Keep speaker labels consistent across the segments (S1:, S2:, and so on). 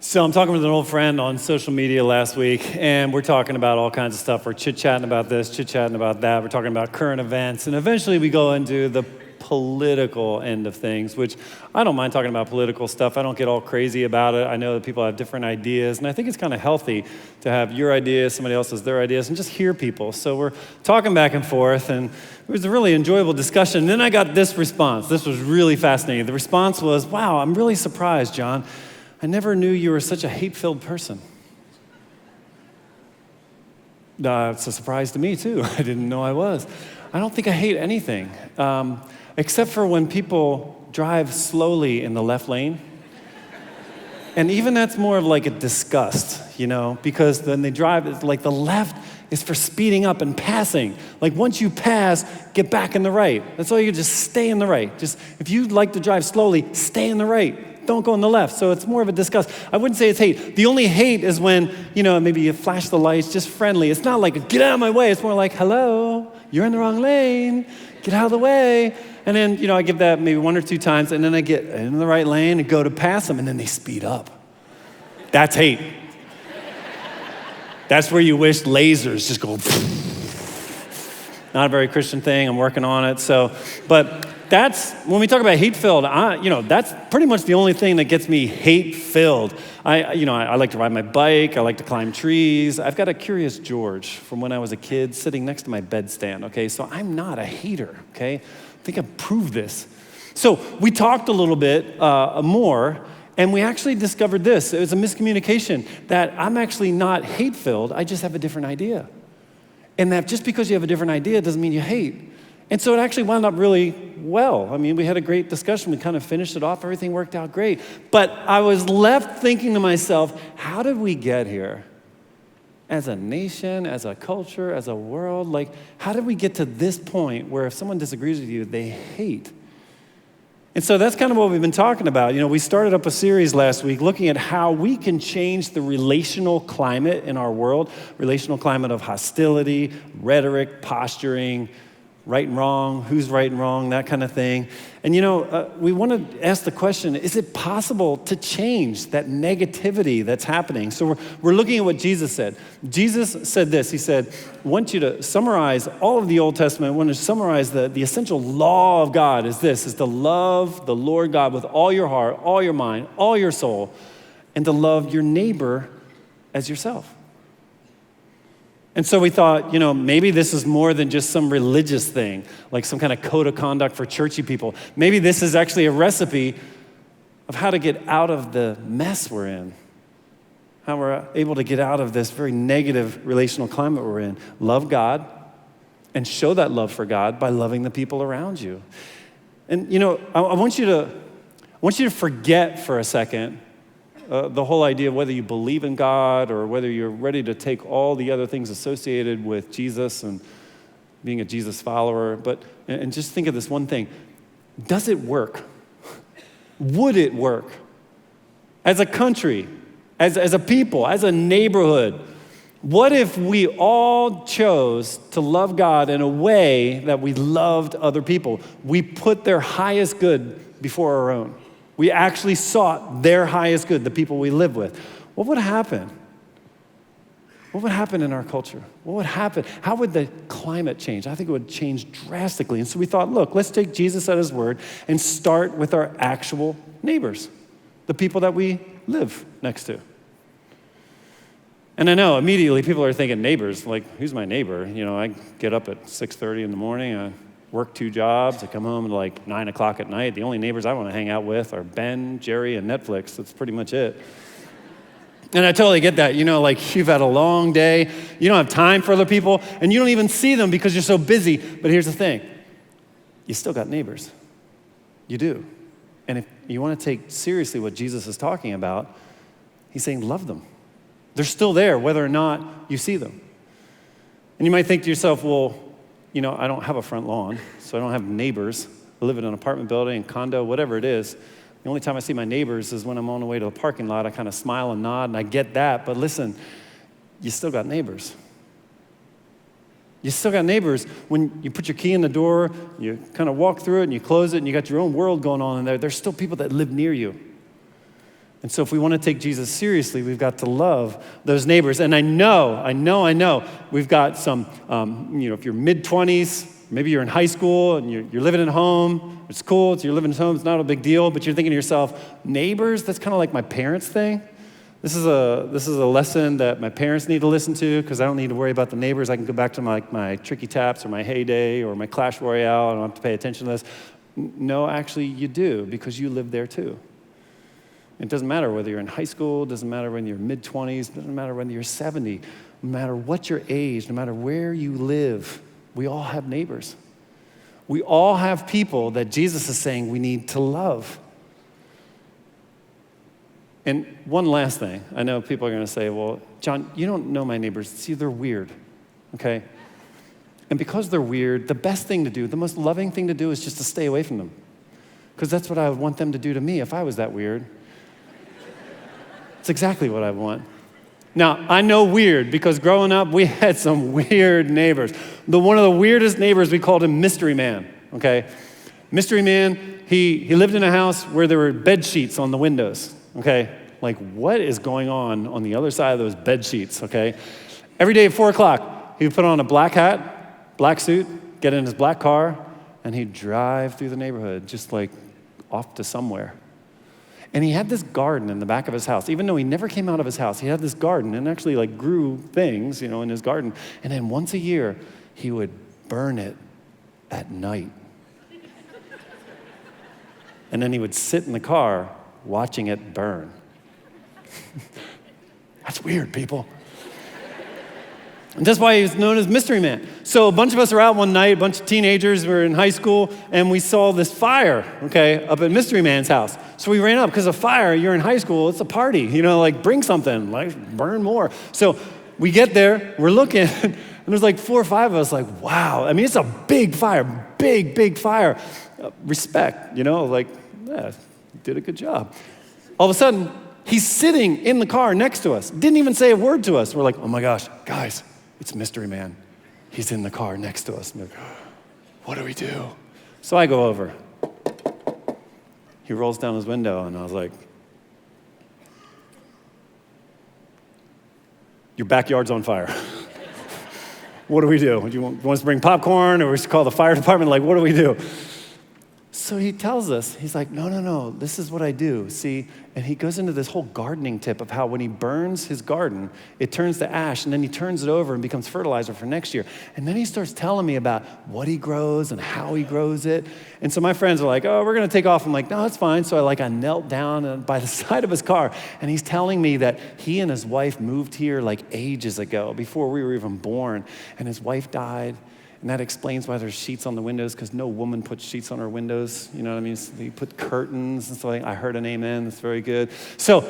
S1: So I'm talking with an old friend on social media last week, and we're talking about all kinds of stuff. We're chit-chatting about this, chit-chatting about that. We're talking about current events, and eventually we go into the political end of things, which I don't mind talking about political stuff. I don't get all crazy about it. I know that people have different ideas, and I think it's kind of healthy to have your ideas, somebody else has their ideas, and just hear people. So we're talking back and forth, and it was a really enjoyable discussion. And then I got this response. This was really fascinating. The response was, "Wow, I'm really surprised, John. I never knew you were such a hate-filled person." It's a surprise to me, too. I didn't know I was. I don't think I hate anything, except for when people drive slowly in the left lane. And even that's more of like a disgust, because then they drive, it's like the left is for speeding up and passing. Like once you pass, get back in the right. That's all you just stay in the right. Just if you like to drive slowly, stay in the right. Don't go on the left. So it's more of a disgust. I wouldn't say it's hate. The only hate is when, maybe you flash the lights, just friendly. It's not like, get out of my way. It's more like, hello, you're in the wrong lane. Get out of the way. And then, I give that maybe one or two times, and then I get in the right lane and go to pass them, and then they speed up. That's hate. That's where you wish lasers just go. Not a very Christian thing. I'm working on it. But that's, when we talk about hate-filled, that's pretty much the only thing that gets me hate-filled. I like to ride my bike. I like to climb trees. I've got a Curious George from when I was a kid sitting next to my bedstand, okay? So I'm not a hater, okay? I think I've proved this. So we talked a little bit more, and we actually discovered this. It was a miscommunication that I'm actually not hate-filled. I just have a different idea. And that just because you have a different idea doesn't mean you hate. And so it actually wound up really well. I mean, we had a great discussion. We kind of finished it off. Everything worked out great. But I was left thinking to myself, how did we get here? As a nation, as a culture, as a world, how did we get to this point where if someone disagrees with you, they hate? And so that's kind of what we've been talking about. We started up a series last week looking at how we can change the relational climate in our world, relational climate of hostility, rhetoric, posturing, right and wrong, who's right and wrong, that kind of thing. And we want to ask the question, is it possible to change that negativity that's happening? So we're looking at what Jesus said. Jesus said this. He said, I want you to summarize all of the Old Testament. I want to summarize the essential law of God is to love the Lord God with all your heart, all your mind, all your soul, and to love your neighbor as yourself. And so we thought, maybe this is more than just some religious thing, like some kind of code of conduct for churchy people. Maybe this is actually a recipe of how to get out of the mess we're in, how we're able to get out of this very negative relational climate we're in. Love God and show that love for God by loving the people around you. And, I want you to forget for a second the whole idea of whether you believe in God or whether you're ready to take all the other things associated with Jesus and being a Jesus follower, and just think of this one thing. Does it work? Would it work? As a country, as a people, as a neighborhood, what if we all chose to love God in a way that we loved other people? We put their highest good before our own. We actually sought their highest good, the people we live with. What would happen? What would happen in our culture? What would happen? How would the climate change? I think it would change drastically. And so we thought, look, let's take Jesus at his word and start with our actual neighbors, the people that we live next to. And I know immediately people are thinking neighbors, like, who's my neighbor? I get up at 6:30 in the morning, I work 2 jobs. I come home at 9 o'clock at night. The only neighbors I want to hang out with are Ben, Jerry, and Netflix. That's pretty much it. And I totally get that. You've had a long day. You don't have time for other people, and you don't even see them because you're so busy. But here's the thing. You still got neighbors. You do. And if you want to take seriously what Jesus is talking about, he's saying love them. They're still there whether or not you see them. And you might think to yourself, well, I don't have a front lawn, so I don't have neighbors. I live in an apartment building, condo, whatever it is. The only time I see my neighbors is when I'm on the way to the parking lot. I kind of smile and nod, and I get that. But listen, you still got neighbors. You still got neighbors. When you put your key in the door, you kind of walk through it, and you close it, and you got your own world going on in there. There's still people that live near you. And so if we want to take Jesus seriously, we've got to love those neighbors. And I know, we've got some, if you're mid-20s, maybe you're in high school and you're living at home, it's cool, you're living at home, it's not a big deal, but you're thinking to yourself, neighbors, that's kind of like my parents' thing. This is a lesson that my parents need to listen to because I don't need to worry about the neighbors. I can go back to my Tricky Taps or my Heyday or my Clash Royale. I don't have to pay attention to this. No, actually, you do because you live there too. It doesn't matter whether you're in high school, it doesn't matter when you're mid-20s, it doesn't matter whether you're 70, no matter what your age, no matter where you live, we all have neighbors. We all have people that Jesus is saying we need to love. And one last thing, I know people are going to say, well, John, you don't know my neighbors. See, they're weird, okay? And because they're weird, the best thing to do, the most loving thing to do is just to stay away from them. Because that's what I would want them to do to me if I was that weird. It's exactly what I want. Now, I know weird because growing up, we had some weird neighbors. One of the weirdest neighbors, we called him Mystery Man, okay? Mystery Man, he lived in a house where there were bed sheets on the windows, okay? Like, what is going on the other side of those bed sheets, okay? Every day at 4 o'clock, he would put on a black hat, black suit, get in his black car, and he'd drive through the neighborhood, just like off to somewhere. And he had this garden in the back of his house. Even though he never came out of his house, he had this garden and actually like grew things, in his garden. And then once a year, he would burn it at night. And then he would sit in the car watching it burn. That's weird, people. And that's why he was known as Mystery Man. So a bunch of us are out one night, a bunch of teenagers, we were in high school, and we saw this fire, okay, up at Mystery Man's house. So we ran up, because a fire, you're in high school, it's a party, bring something, burn more. So we get there, we're looking, and there's like 4 or 5 of us wow. I mean, it's a big fire, big fire. Respect, yeah, did a good job. All of a sudden, he's sitting in the car next to us, didn't even say a word to us. We're like, oh my gosh, guys, it's Mystery Man. He's in the car next to us. And what do we do? So I go over. He rolls down his window, and I was like, your backyard's on fire. What do we do? Do you want us to bring popcorn, or we should call the fire department? What do we do? So he tells us, he's like, no, this is what I do, see? And he goes into this whole gardening tip of how when he burns his garden, it turns to ash, and then he turns it over and becomes fertilizer for next year. And then he starts telling me about what he grows and how he grows it. And so my friends are like, oh, we're going to take off. I'm like, no, it's fine. So I knelt down by the side of his car, and he's telling me that he and his wife moved here ages ago, before we were even born, and his wife died. And that explains why there's sheets on the windows, because no woman puts sheets on her windows. You know what I mean? So they put curtains and stuff like that. I heard an amen. That's very good. So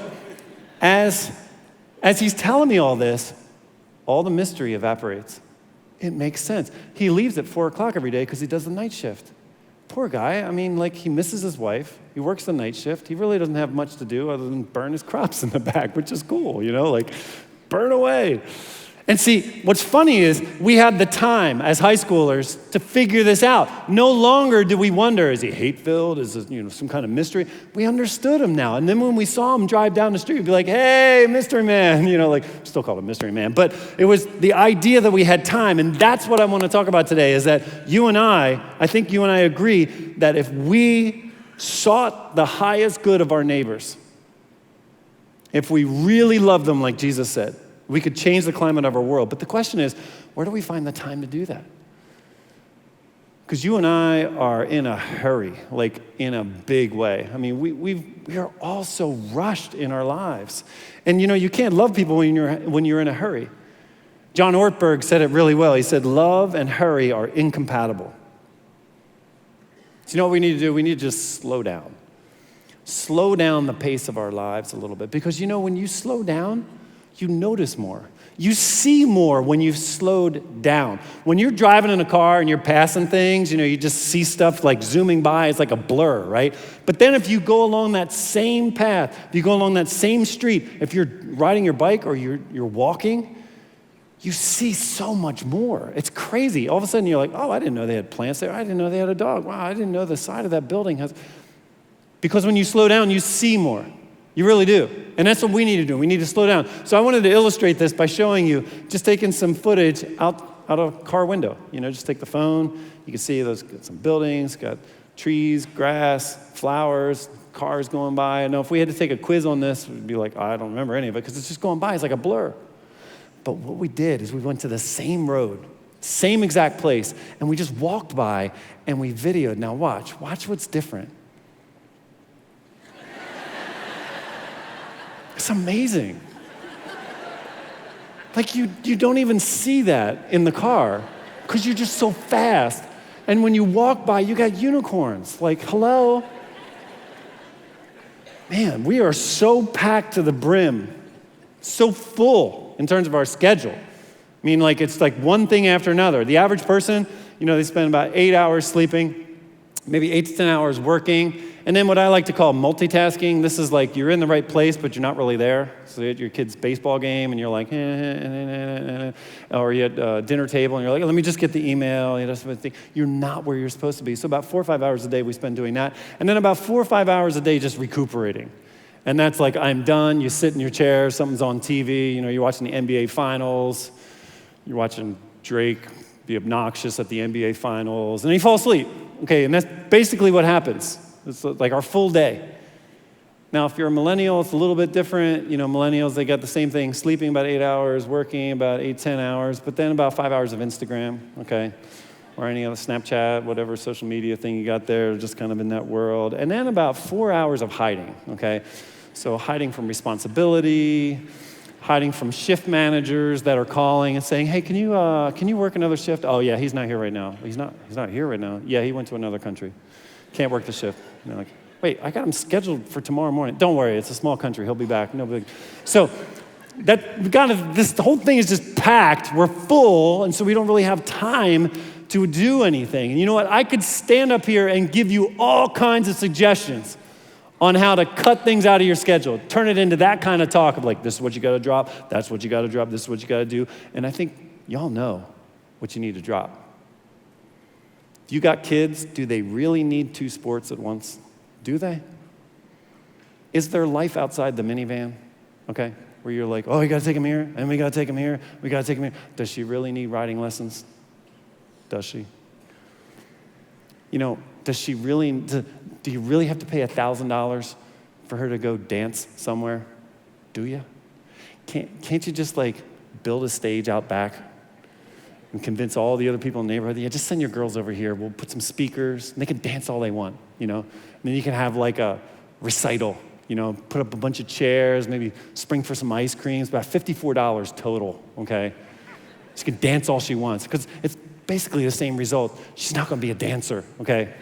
S1: as he's telling me all this, all the mystery evaporates. It makes sense. He leaves at 4 o'clock every day because he does the night shift. Poor guy. I mean, he misses his wife. He works the night shift. He really doesn't have much to do other than burn his crops in the back, which is cool, burn away. And see, what's funny is we had the time as high schoolers to figure this out. No longer do we wonder, is he hate-filled? Is this, some kind of mystery? We understood him now. And then when we saw him drive down the street, we'd be like, hey, Mystery Man, still called him Mystery Man. But it was the idea that we had time. And that's what I want to talk about today, is that I think you and I agree that if we sought the highest good of our neighbors, if we really loved them like Jesus said, we could change the climate of our world. But the question is, where do we find the time to do that? Because you and I are in a hurry, in a big way. I mean, we are all so rushed in our lives. And you can't love people when you're in a hurry. John Ortberg said it really well. He said, love and hurry are incompatible. So you know what we need to do? We need to just slow down. Slow down the pace of our lives a little bit. Because when you slow down, you notice more. You see more when you've slowed down. When you're driving in a car and you're passing things, you just see stuff zooming by. It's like a blur, right? But then if you go along that same path, if you go along that same street, if you're riding your bike or you're walking, you see so much more. It's crazy. All of a sudden you're like, oh, I didn't know they had plants there. I didn't know they had a dog. Wow, I didn't know the side of that building has... Because when you slow down, you see more. You really do. And that's what we need to do. We need to slow down. So I wanted to illustrate this by showing you, just taking some footage out of a car window. Just take the phone. You can see those got some buildings, got trees, grass, flowers, cars going by. I know if we had to take a quiz on this, we'd be like, I don't remember any of it because it's just going by. It's like a blur. But what we did is we went to the same road, same exact place, and we just walked by and we videoed. Now watch what's different. It's amazing. Like you don't even see that in the car because you're just so fast. And when you walk by, you got unicorns. Like, hello? Man, we are so packed to the brim, so full in terms of our schedule. I mean, like it's like one thing after another. The average person, they spend about 8 hours sleeping, maybe 8 to 10 hours working, and then what I like to call multitasking. This is like you're in the right place, but you're not really there. So you're at your kid's baseball game, and you're like, or you're at a dinner table, and you're like, let me just get the email. You're not where you're supposed to be. So about 4 or 5 hours a day we spend doing that, and then about 4 or 5 hours a day just recuperating. And that's like, I'm done. You sit in your chair, something's on TV. You're watching the NBA Finals. You're watching Drake be obnoxious at the NBA Finals, and then you fall asleep. Okay, and that's basically what happens. It's like our full day. Now, if you're a millennial, it's a little bit different. Millennials, they got the same thing, sleeping about 8 hours, working about 8, 10 hours, but then about 5 hours of Instagram, okay? Or any other Snapchat, whatever social media thing you got there, just kind of in that world. And then about 4 hours of hiding, okay? So hiding from responsibility, hiding from shift managers that are calling and saying, hey, can you work another shift? Oh yeah, he's not here right now. He's not here right now. Yeah, he went to another country. Can't work the shift. And they're like, wait, I got him scheduled for tomorrow morning. Don't worry, it's a small country. He'll be back. No big. So this whole thing is just packed. We're full, and so we don't really have time to do anything. And you know what? I could stand up here and give you all kinds of suggestions on how to cut things out of your schedule. Turn it into that kind of talk of like, this is what you got to drop, that's what you got to drop, this is what you got to do. And I think y'all know what you need to drop. If you got kids, do they really need 2 sports at once? Do they? Is there life outside the minivan? Okay, where you're like, oh, you got to take him here, and we got to take him here, we got to take him here. Does she really need riding lessons? Does she? Does she really, do you really have to pay $1,000 for her to go dance somewhere? Do you? Can't you just like build a stage out back and convince all the other people in the neighborhood, yeah, just send your girls over here. We'll put some speakers, and they can dance all they want, And then you can have like a recital, put up a bunch of chairs, maybe spring for some ice creams, about $54 total, okay? She can dance all she wants, because it's basically the same result. She's not gonna be a dancer, okay?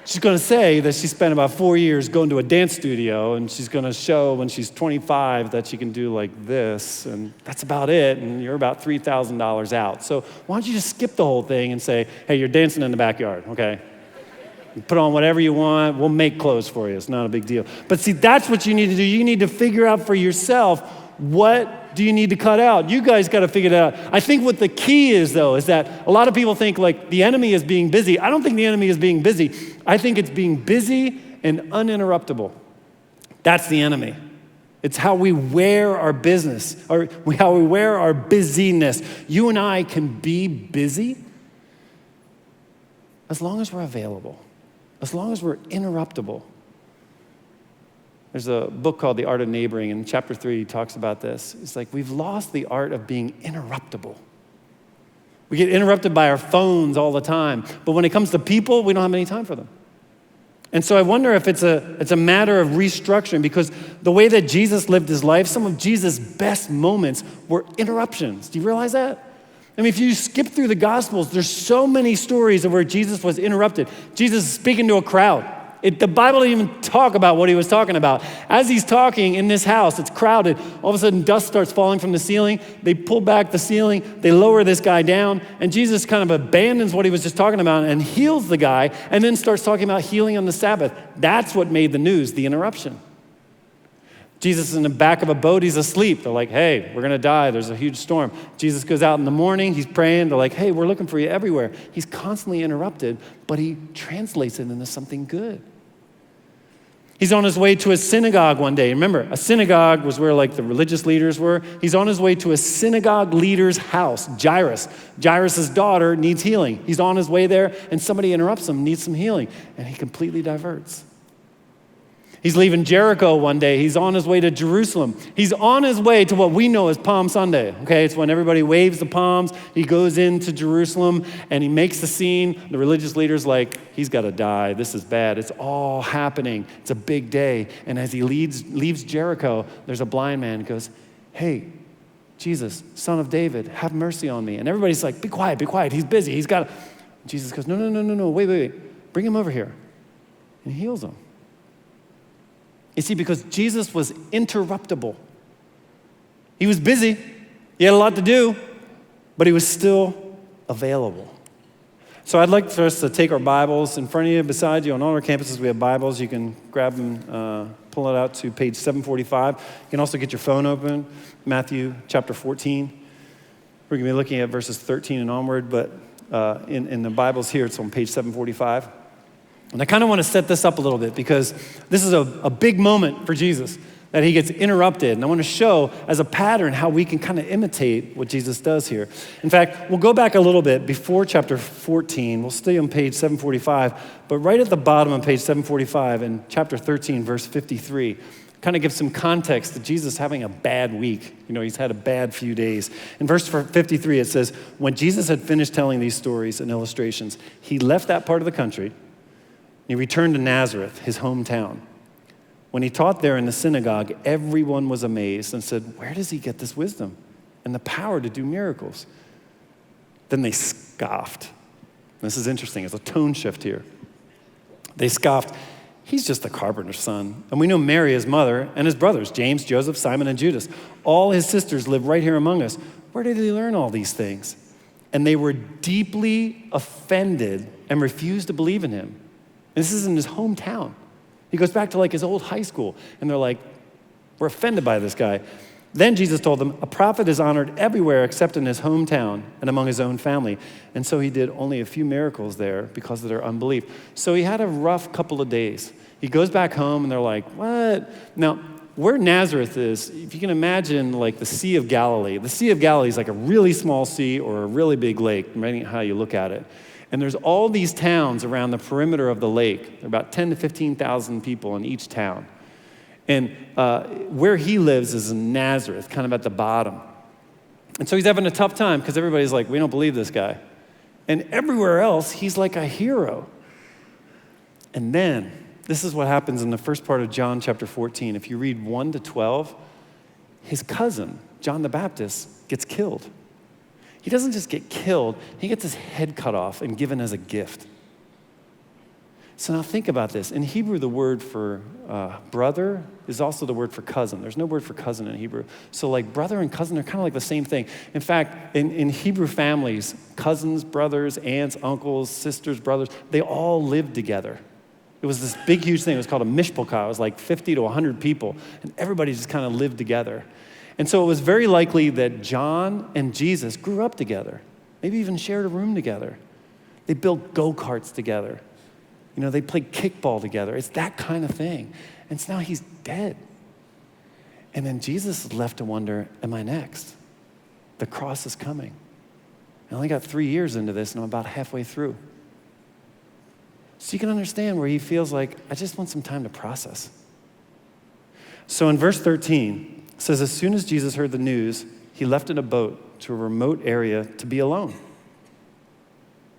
S1: She's gonna say that she spent about 4 years going to a dance studio, and she's gonna show when she's 25 that she can do like this, and that's about it, and you're about $3,000 out. So why don't you just skip the whole thing and say, hey, you're dancing in the backyard, okay? You put on whatever you want, we'll make clothes for you, it's not a big deal. But see, that's what you need to do. You need to figure out for yourself, what do you need to cut out? You guys gotta figure that out. I think what the key is though, is that a lot of people think like the enemy is being busy. I don't think the enemy is being busy. I think it's being busy and uninterruptible. That's the enemy. It's how we wear our business, or how we wear our busyness. You and I can be busy as long as we're available, as long as we're interruptible. There's a book called The Art of Neighboring, and in chapter 3 he talks about this. It's like we've lost the art of being interruptible. We get interrupted by our phones all the time, but when it comes to people, we don't have any time for them. And so I wonder if it's a matter of restructuring, because the way that Jesus lived his life, some of Jesus' best moments were interruptions. Do you realize that? I mean, if you skip through the Gospels, there's so many stories of where Jesus was interrupted. Jesus is speaking to a crowd. The Bible didn't even talk about what he was talking about. As he's talking in this house, it's crowded. All of a sudden, dust starts falling from the ceiling. They pull back the ceiling. They lower this guy down. And Jesus kind of abandons what he was just talking about and heals the guy, and then starts talking about healing on the Sabbath. That's what made the news, the interruption. Jesus is in the back of a boat. He's asleep. They're like, hey, we're going to die. There's a huge storm. Jesus goes out in the morning. He's praying. They're like, hey, we're looking for you everywhere. He's constantly interrupted, but he translates it into something good. He's on his way to a synagogue one day. Remember, a synagogue was where like the religious leaders were. He's on his way to a synagogue leader's house, Jairus. Jairus' daughter needs healing. He's on his way there, and somebody interrupts him, needs some healing, and he completely diverts. He's leaving Jericho one day. He's on his way to Jerusalem. He's on his way to what we know as Palm Sunday, okay? It's when everybody waves the palms. He goes into Jerusalem, and he makes the scene. The religious leader's like, he's got to die. This is bad. It's all happening. It's a big day. And as he leaves Jericho, there's a blind man who goes, hey, Jesus, son of David, have mercy on me. And everybody's like, be quiet, be quiet. He's busy. He's got to... Jesus goes, no, wait. Bring him over here. And he heals him. You see, because Jesus was interruptible. He was busy. He had a lot to do, but he was still available. So I'd like for us to take our Bibles in front of you, beside you. On all our campuses, we have Bibles. You can grab them, pull it out to page 745. You can also get your phone open, Matthew chapter 14. We're going to be looking at verses 13 and onward, but in the Bibles here, it's on page 745. And I kind of want to set this up a little bit because this is a big moment for Jesus, that he gets interrupted. And I want to show as a pattern how we can kind of imitate what Jesus does here. In fact, we'll go back a little bit before chapter 14. We'll stay on page 745. But right at the bottom of page 745 in chapter 13, verse 53, kind of gives some context to Jesus having a bad week. You know, he's had a bad few days. In verse 53, it says, when Jesus had finished telling these stories and illustrations, he left that part of the country. He returned to Nazareth, his hometown. When he taught there in the synagogue, everyone was amazed and said, where does he get this wisdom and the power to do miracles? Then they scoffed. This is interesting. It's a tone shift here. They scoffed. He's just a carpenter's son. And we know Mary, his mother, and his brothers, James, Joseph, Simon, and Judas. All his sisters live right here among us. Where did he learn all these things? And they were deeply offended and refused to believe in him. This is in his hometown. He goes back to like his old high school, and they're like, we're offended by this guy. Then Jesus told them, a prophet is honored everywhere except in his hometown and among his own family. And so he did only a few miracles there because of their unbelief. So he had a rough couple of days. He goes back home, and they're like, what? Now, where Nazareth is, if you can imagine like the Sea of Galilee. The Sea of Galilee is like a really small sea or a really big lake, depending on how you look at it. And there's all these towns around the perimeter of the lake. There are about 10 to 15,000 people in each town. And where he lives is in Nazareth, kind of at the bottom. And so he's having a tough time because everybody's like, we don't believe this guy. And everywhere else, he's like a hero. And then, this is what happens in the first part of John chapter 14. If you read 1 to 12, his cousin, John the Baptist, gets killed. He doesn't just get killed, he gets his head cut off and given as a gift. So now think about this. In Hebrew, the word for brother is also the word for cousin. There's no word for cousin in Hebrew. So like brother and cousin are kind of like the same thing. In fact, in Hebrew families, cousins, brothers, aunts, uncles, sisters, brothers, they all lived together. It was this big, huge thing. It was called a mishpachah. It was like 50 to 100 people, and everybody just kind of lived together. And so it was very likely that John and Jesus grew up together, maybe even shared a room together. They built go-karts together. You know, they played kickball together. It's that kind of thing. And so now he's dead. And then Jesus is left to wonder, am I next? The cross is coming. I only got 3 years into this, and I'm about halfway through. So you can understand where he feels like, I just want some time to process. So in verse 13, it says, as soon as Jesus heard the news, he left in a boat to a remote area to be alone.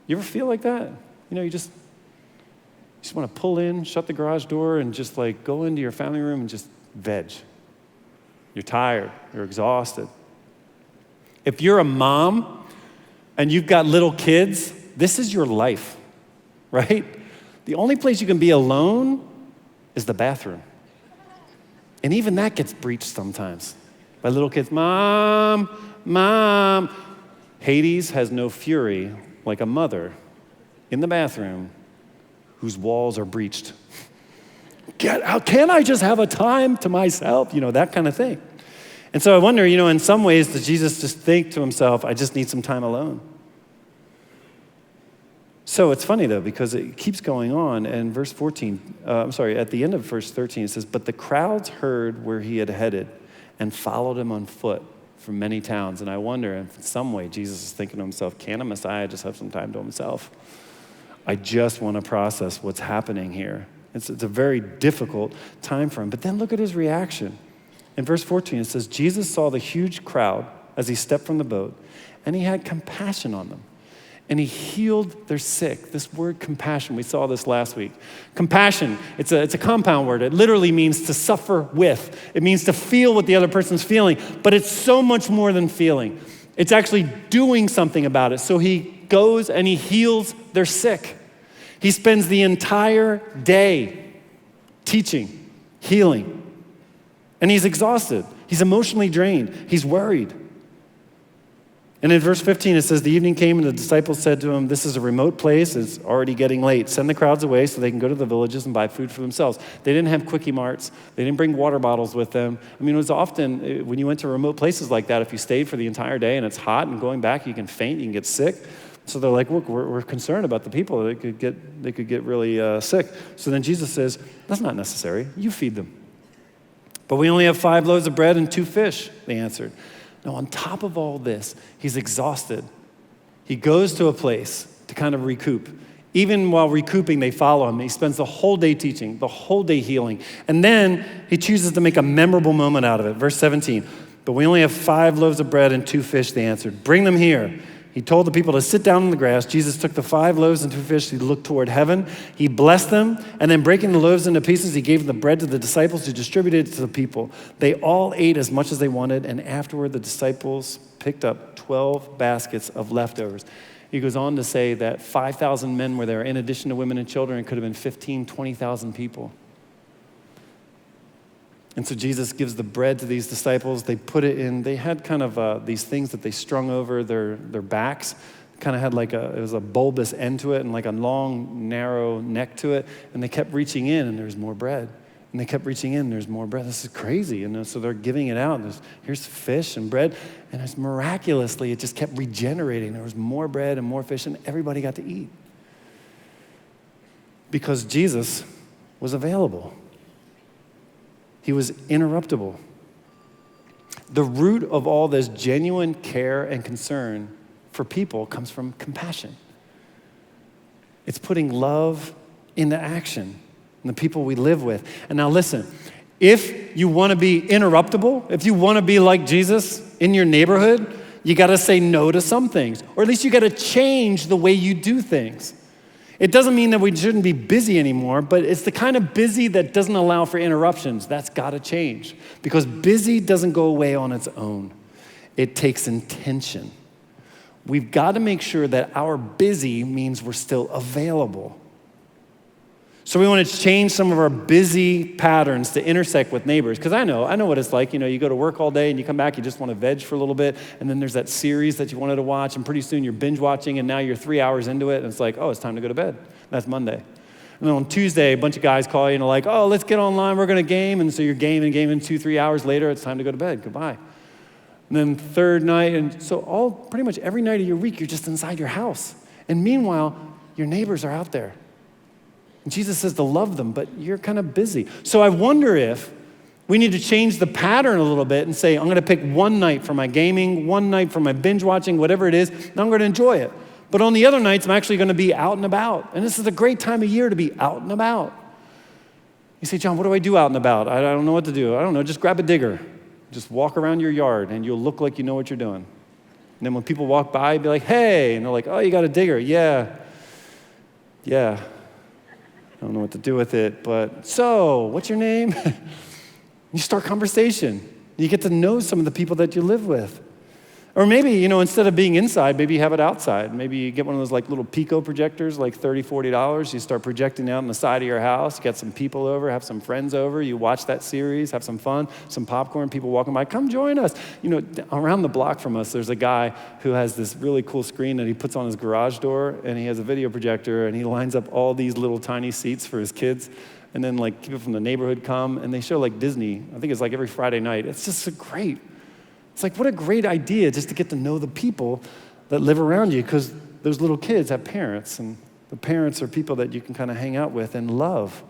S1: You ever feel like that? You know, you just want to pull in, shut the garage door, and just like go into your family room and just veg. You're tired, you're exhausted. If you're a mom and you've got little kids, this is your life, right? The only place you can be alone is the bathroom. And even that gets breached sometimes by little kids. Mom. Hades has no fury like a mother in the bathroom whose walls are breached. Get out, can't I just have a time to myself? You know, that kind of thing. And so I wonder, you know, in some ways, does Jesus just think to himself, I just need some time alone? So it's funny, though, because it keeps going on. And verse 14, at the end of verse 13, it says, but the crowds heard where he had headed and followed him on foot from many towns. And I wonder if in some way Jesus is thinking to himself, can a Messiah just have some time to himself? I just want to process what's happening here. It's a very difficult time for him. But then look at his reaction. In verse 14, it says, Jesus saw the huge crowd as he stepped from the boat, and he had compassion on them. And he healed their sick. This word compassion, we saw this last week. Compassion, it's a compound word. It literally means to suffer with. It means to feel what the other person's feeling, but it's so much more than feeling. It's actually doing something about it. So he goes and he heals their sick. He spends the entire day teaching, healing, and he's exhausted. He's emotionally drained. He's worried. And in verse 15, it says, the evening came and the disciples said to him, this is a remote place. It's already getting late. Send the crowds away so they can go to the villages and buy food for themselves. They didn't have quickie marts. They didn't bring water bottles with them. I mean, it was often, when you went to remote places like that, if you stayed for the entire day and it's hot and going back, you can faint, you can get sick. So they're like, look, we're concerned about the people. They could get really sick. So then Jesus says, that's not necessary. You feed them. But we only have 5 loaves of bread and 2 fish, they answered. Now, on top of all this, he's exhausted. He goes to a place to kind of recoup. Even while recouping, they follow him. He spends the whole day teaching, the whole day healing. And then he chooses to make a memorable moment out of it. Verse 17, but we only have 5 loaves of bread and 2 fish, they answered. Bring them here. He told the people to sit down on the grass. Jesus took the 5 loaves and 2 fish. He looked toward heaven. He blessed them. And then breaking the loaves into pieces, he gave the bread to the disciples who distributed it to the people. They all ate as much as they wanted. And afterward, the disciples picked up 12 baskets of leftovers. He goes on to say that 5,000 men were there. In addition to women and children, it could have been 15, 20,000 people. And so Jesus gives the bread to these disciples. They put it in, they had kind of these things that they strung over their backs. Kind of had it was a bulbous end to it and like a long, narrow neck to it. And they kept reaching in and there's more bread. And they kept reaching in and there's more bread. This is crazy. And so they're giving it out. Here's fish and bread. And it's miraculously, it just kept regenerating. There was more bread and more fish and everybody got to eat. Because Jesus was available. He was interruptible. The root of all this genuine care and concern for people comes from compassion. It's putting love into action in the people we live with. And now listen, if you want to be interruptible, if you want to be like Jesus in your neighborhood, you got to say no to some things, or at least you got to change the way you do things. It doesn't mean that we shouldn't be busy anymore, but it's the kind of busy that doesn't allow for interruptions. That's got to change because busy doesn't go away on its own. It takes intention. We've got to make sure that our busy means we're still available. So we want to change some of our busy patterns to intersect with neighbors. Because I know what it's like. You know, you go to work all day and you come back, you just want to veg for a little bit. And then there's that series that you wanted to watch. And pretty soon you're binge watching and now you're 3 hours into it. And it's like, oh, it's time to go to bed. That's Monday. And then on Tuesday, a bunch of guys call you and are like, oh, let's get online. We're going to game. And so you're gaming 2-3 hours later. It's time to go to bed. Goodbye. And then third night. And so pretty much every night of your week, you're just inside your house. And meanwhile, your neighbors are out there. And Jesus says to love them, but you're kind of busy. So I wonder if we need to change the pattern a little bit and say, I'm going to pick one night for my gaming, one night for my binge watching, whatever it is, and I'm going to enjoy it. But on the other nights, I'm actually going to be out and about. And this is a great time of year to be out and about. You say, John, what do I do out and about? I don't know what to do. I don't know, just grab a digger. Just walk around your yard and you'll look like you know what you're doing. And then when people walk by, be like, hey, and they're like, oh, you got a digger. Yeah. I don't know what to do with it, but so, what's your name? You start conversation. You get to know some of the people that you live with. Or maybe, instead of being inside, maybe you have it outside. Maybe you get one of those like little Pico projectors, like $30, $40. You start projecting out on the side of your house. You get some people over, have some friends over. You watch that series, have some fun, some popcorn, people walking by. Come join us. Around the block from us, there's a guy who has this really cool screen that he puts on his garage door, and he has a video projector, and he lines up all these little tiny seats for his kids. And then like people from the neighborhood come, and they show like Disney. I think it's like every Friday night. It's just great. It's like, what a great idea just to get to know the people that live around you because those little kids have parents and The parents are people that you can kind of hang out with and love.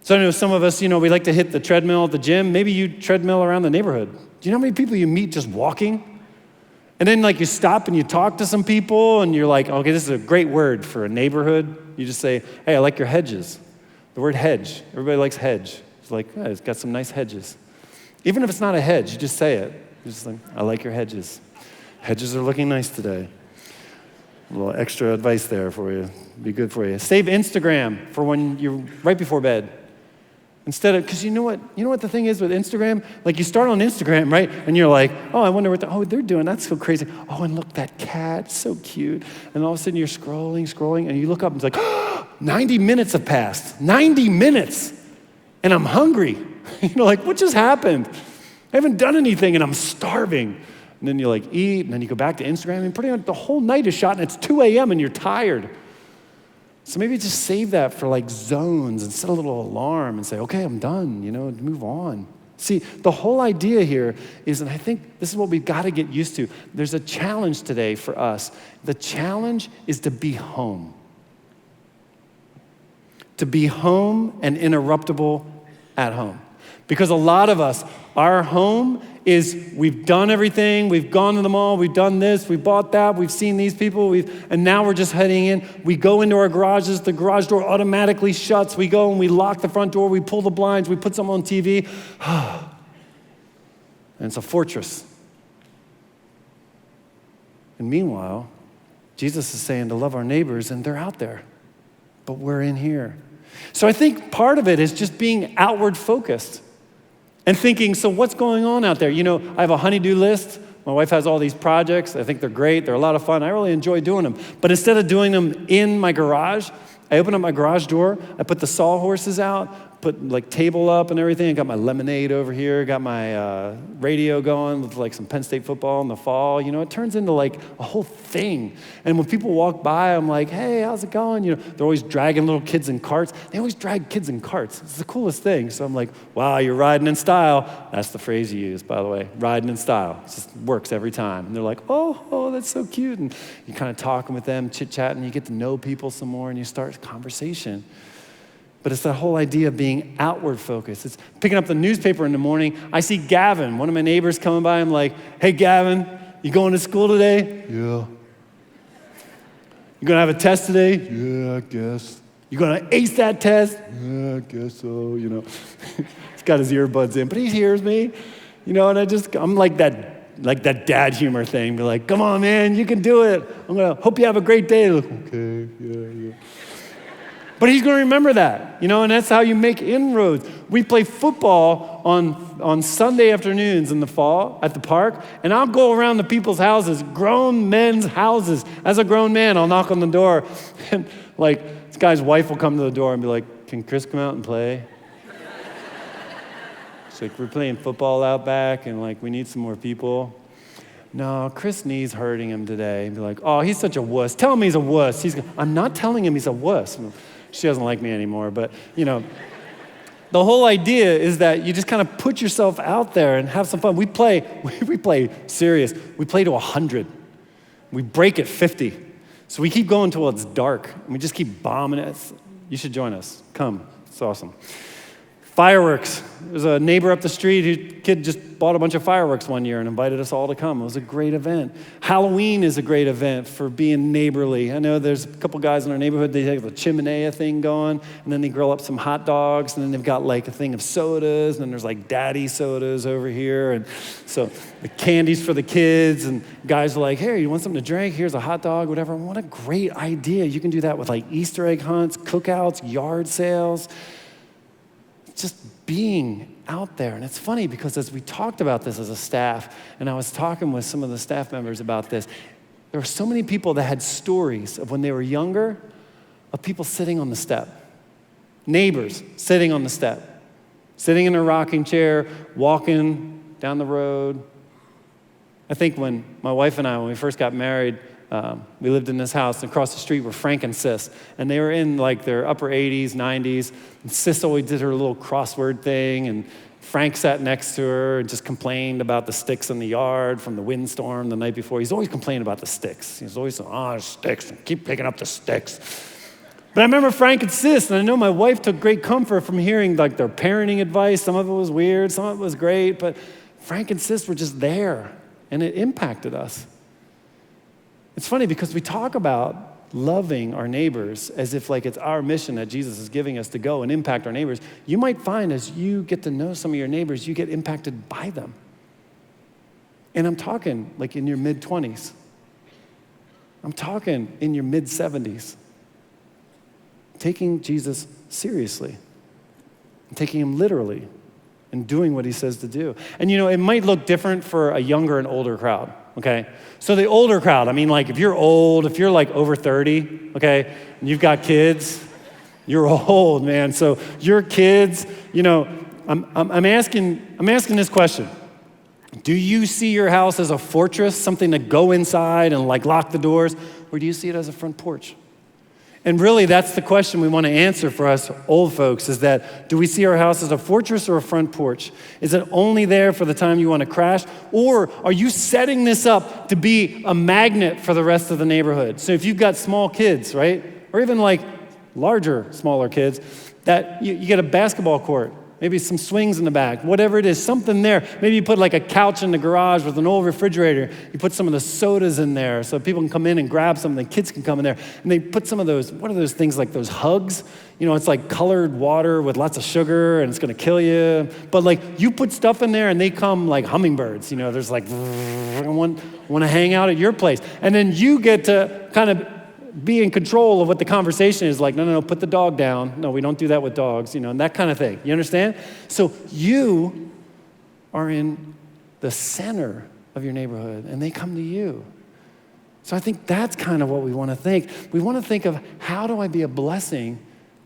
S1: So I know some of us, we like to hit the treadmill at the gym. Maybe you treadmill around the neighborhood. Do you know how many people you meet just walking? And then you stop and you talk to some people and you're like, okay, this is a great word for a neighborhood. You just say, hey, I like your hedges. The word hedge, everybody likes hedge. It's like, yeah, it's got some nice hedges. Even if it's not a hedge, you just say it. You're just like, I like your hedges. Hedges are looking nice today. A little extra advice there for you. Be good for you. Save Instagram for when you're right before bed. Instead of, because you know what the thing is with Instagram? You start on Instagram, right? And you're like, oh, I wonder what they're doing. That's so crazy. Oh, and look, that cat, so cute. And all of a sudden you're scrolling, and you look up and it's like, oh, 90 minutes have passed. 90 minutes. And I'm hungry. What just happened? I haven't done anything and I'm starving. And then you eat, and then you go back to Instagram, and pretty much the whole night is shot, and it's 2 a.m. and you're tired. So maybe just save that for zones and set a little alarm and say, okay, I'm done, move on. See, the whole idea here is, and I think this is what we've got to get used to, there's a challenge today for us. The challenge is to be home. To be home and interruptible at home. Because a lot of us, our home is we've done everything, we've gone to the mall, we've done this, we bought that, we've seen these people, and now we're just heading in. We go into our garages, the garage door automatically shuts, we go and we lock the front door, we pull the blinds, we put something on TV, and it's a fortress. And meanwhile, Jesus is saying to love our neighbors, and they're out there, but we're in here. So I think part of it is just being outward focused. And thinking, so what's going on out there? I have a honey-do list. My wife has all these projects. I think they're great. They're a lot of fun. I really enjoy doing them. But instead of doing them in my garage, I open up my garage door. I put the sawhorses out, put table up and everything. I got my lemonade over here. Got my radio going with some Penn State football in the fall. It turns into a whole thing. And when people walk by, I'm like, hey, how's it going? They're always dragging little kids in carts. They always drag kids in carts. It's the coolest thing. So I'm like, wow, you're riding in style. That's the phrase you use, by the way, riding in style. It just works every time. And they're like, oh, that's so cute. And you're kind of talking with them, chit-chatting. You get to know people some more, and you start a conversation. But it's that whole idea of being outward focused. It's picking up the newspaper in the morning. I see Gavin, one of my neighbors, coming by. I'm like, hey, Gavin, you going to school today? Yeah. You going to have a test today? Yeah, I guess. You going to ace that test? Yeah, I guess so, He's got his earbuds in, but he hears me, and I'm like that dad humor thing. Be like, come on, man, you can do it. I'm going to hope you have a great day. Like, okay, yeah. But he's going to remember that, and that's how you make inroads. We play football on Sunday afternoons in the fall at the park, and I'll go around the people's houses, grown men's houses. As a grown man, I'll knock on the door, and this guy's wife will come to the door and be like, can Chris come out and play? It's like, we're playing football out back, and we need some more people. No, Chris' knee's hurting him today. And be like, oh, he's such a wuss. Tell him he's a wuss. I'm not telling him he's a wuss. She doesn't like me anymore, but, the whole idea is that you just kind of put yourself out there and have some fun. We play serious. We play to 100. We break at 50. So we keep going until it's dark, and we just keep bombing it. You should join us. Come. It's awesome. Fireworks. There's a neighbor up the street whose kid just bought a bunch of fireworks one year and invited us all to come. It was a great event. Halloween is a great event for being neighborly. I know there's a couple guys in our neighborhood, they have the chimenea thing going, and then they grill up some hot dogs, and then they've got a thing of sodas, and then there's daddy sodas over here, and so the candies for the kids, and guys are like, hey, you want something to drink? Here's a hot dog, whatever. What a great idea. You can do that with Easter egg hunts, cookouts, yard sales. Just being out there. And it's funny because as we talked about this as a staff, and I was talking with some of the staff members about this, there were so many people that had stories of when they were younger of people sitting on the step. Neighbors sitting on the step, sitting in a rocking chair, walking down the road. I think when my wife and I, when we first got married, we lived in this house, and across the street were Frank and Sis, and they were in their upper 80s, 90s, and Sis always did her little crossword thing, and Frank sat next to her and just complained about the sticks in the yard from the windstorm the night before. He's always complaining about the sticks. He's always saying, the sticks, keep picking up the sticks. But I remember Frank and Sis, and I know my wife took great comfort from hearing like their parenting advice. Some of it was weird, some of it was great, but Frank and Sis were just there, and it impacted us. It's funny because we talk about loving our neighbors as if like it's our mission that Jesus is giving us to go and impact our neighbors. You might find as you get to know some of your neighbors, you get impacted by them. And I'm talking like in your mid-20s. I'm talking in your mid-70s. Taking Jesus seriously, taking him literally, and doing what he says to do. And it might look different for a younger and older crowd, okay? So the older crowd, I mean, like if you're old, if you're like over 30, okay, and you've got kids, you're old, man. So your kids, I'm asking this question. Do you see your house as a fortress, something to go inside and like lock the doors, or do you see it as a front porch? And really, that's the question we want to answer for us old folks, is that, do we see our house as a fortress or a front porch? Is it only there for the time you want to crash? Or are you setting this up to be a magnet for the rest of the neighborhood? So if you've got small kids, right? Or even like larger, smaller kids, that you get a basketball court, maybe some swings in the back, whatever it is, something there. Maybe you put like a couch in the garage with an old refrigerator. You put some of the sodas in there so people can come in and grab some, the kids can come in there. And they put some of those, what are those things, like those hugs? It's like colored water with lots of sugar and it's gonna kill you. But like you put stuff in there and they come like hummingbirds. There's like, I want to hang out at your place. And then you get to kind of be in control of what the conversation is like. No, put the dog down. No, we don't do that with dogs, and that kind of thing. You understand? So you are in the center of your neighborhood, and they come to you. So I think that's kind of what we want to think. We want to think of, how do I be a blessing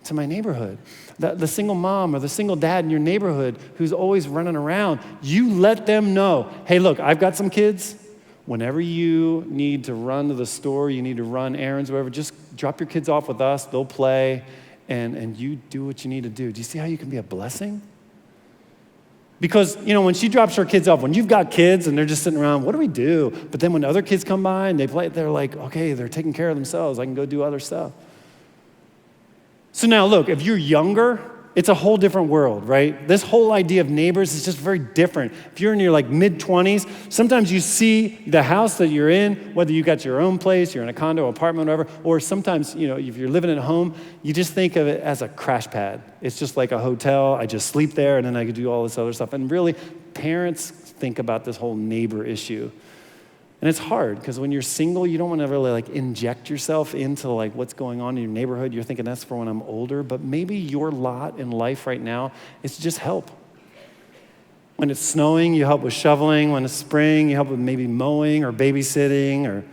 S1: to my neighborhood? The single mom or the single dad in your neighborhood who's always running around, you let them know, hey, look, I've got some kids. Whenever you need to run to the store, you need to run errands, whatever, just drop your kids off with us. They'll play, and you do what you need to do. Do you see how you can be a blessing? Because, when she drops her kids off, when you've got kids and they're just sitting around, what do we do? But then when other kids come by and they play, they're like, okay, they're taking care of themselves. I can go do other stuff. So now look, if you're younger, it's a whole different world, right? This whole idea of neighbors is just very different. If you're in your like mid-20s, sometimes you see the house that you're in, whether you got your own place, you're in a condo, apartment, whatever, or sometimes, if you're living at home, you just think of it as a crash pad. It's just like a hotel. I just sleep there and then I could do all this other stuff. And really, parents think about this whole neighbor issue. And it's hard because when you're single, you don't want to really like inject yourself into like what's going on in your neighborhood. You're thinking that's for when I'm older, but maybe your lot in life right now is to just help. When it's snowing, you help with shoveling. When it's spring, you help with maybe mowing or babysitting,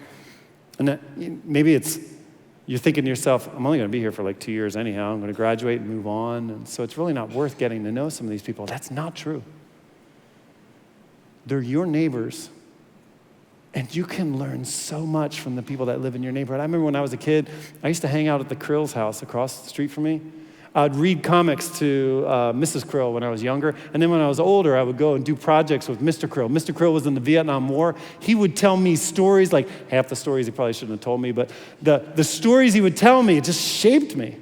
S1: maybe you're thinking to yourself, I'm only going to be here for like 2 years anyhow. I'm going to graduate and move on. And so it's really not worth getting to know some of these people. That's not true. They're your neighbors. And you can learn so much from the people that live in your neighborhood. I remember when I was a kid, I used to hang out at the Krill's house across the street from me. I'd read comics to Mrs. Krill when I was younger. And then when I was older, I would go and do projects with Mr. Krill. Mr. Krill was in the Vietnam War. He would tell me stories, like half the stories he probably shouldn't have told me, but the stories he would tell me, it just shaped me.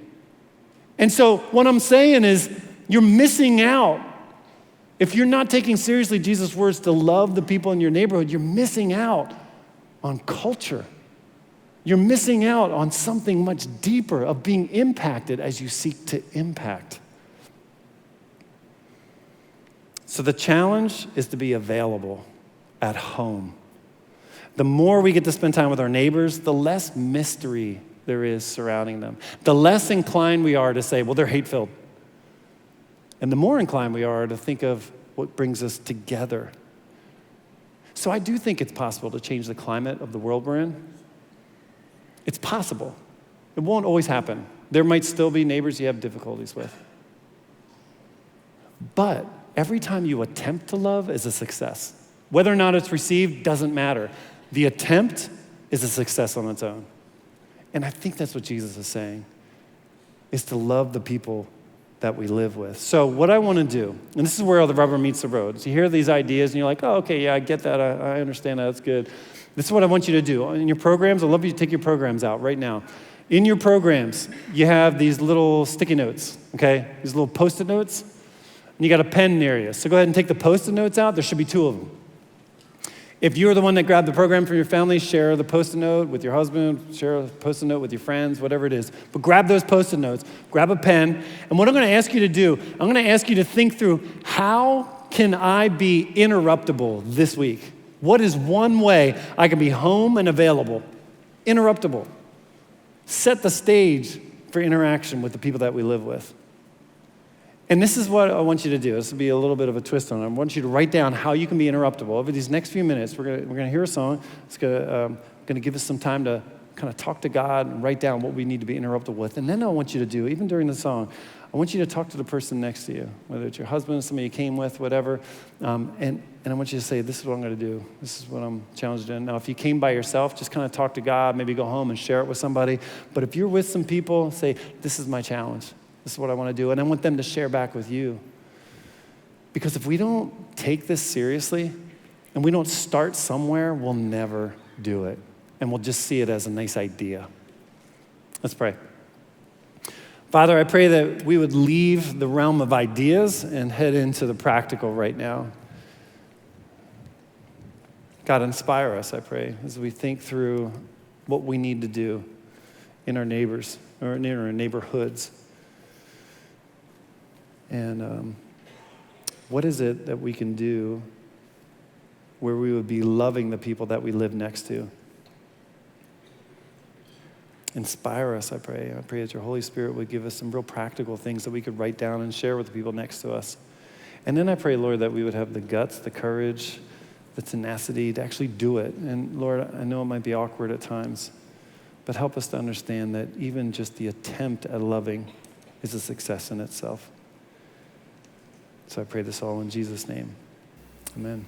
S1: And so what I'm saying is, you're missing out. If you're not taking seriously Jesus' words to love the people in your neighborhood, you're missing out on culture. You're missing out on something much deeper of being impacted as you seek to impact. So the challenge is to be available at home. The more we get to spend time with our neighbors, the less mystery there is surrounding them. The less inclined we are to say, well, they're hate-filled. And the more inclined we are to think of what brings us together. So I do think it's possible to change the climate of the world we're in. It's possible. It won't always happen. There might still be neighbors you have difficulties with. But every time you attempt to love is a success. Whether or not it's received doesn't matter. The attempt is a success on its own. And I think that's what Jesus is saying, is to love the people that we live with. So what I want to do, and this is where the rubber meets the road. So you hear these ideas and you're like, oh, okay, yeah, I get that. I understand that. That's good. This is what I want you to do. In your programs, I'd love you to take your programs out right now. In your programs, you have these little sticky notes, okay? These little Post-it notes. And you got a pen near you. So go ahead and take the Post-it notes out. There should be 2 of them. If you're the one that grabbed the program from your family, share the Post-it note with your husband, share a Post-it note with your friends, whatever it is. But grab those Post-it notes, grab a pen, and what I'm going to ask you to do, I'm going to ask you to think through, how can I be interruptible this week? What is one way I can be home and available? Interruptible. Set the stage for interaction with the people that we live with. And this is what I want you to do. This will be a little bit of a twist on it. I want you to write down how you can be interruptible. Over these next few minutes, we're gonna hear a song. It's gonna give us some time to kind of talk to God and write down what we need to be interruptible with. And then I want you to do, even during the song, I want you to talk to the person next to you, whether it's your husband, somebody you came with, whatever. And I want you to say, this is what I'm going to do. This is what I'm challenged in. Now, if you came by yourself, just kind of talk to God, maybe go home and share it with somebody. But if you're with some people, say, this is my challenge. This is what I want to do. And I want them to share back with you. Because if we don't take this seriously and we don't start somewhere, we'll never do it. And we'll just see it as a nice idea. Let's pray. Father, I pray that we would leave the realm of ideas and head into the practical right now. God, inspire us, I pray, as we think through what we need to do in our neighbors or in our neighborhoods. And what is it that we can do where we would be loving the people that we live next to? Inspire us, I pray. I pray that your Holy Spirit would give us some real practical things that we could write down and share with the people next to us. And then I pray, Lord, that we would have the guts, the courage, the tenacity to actually do it. And Lord, I know it might be awkward at times, but help us to understand that even just the attempt at loving is a success in itself. So I pray this all in Jesus' name. Amen.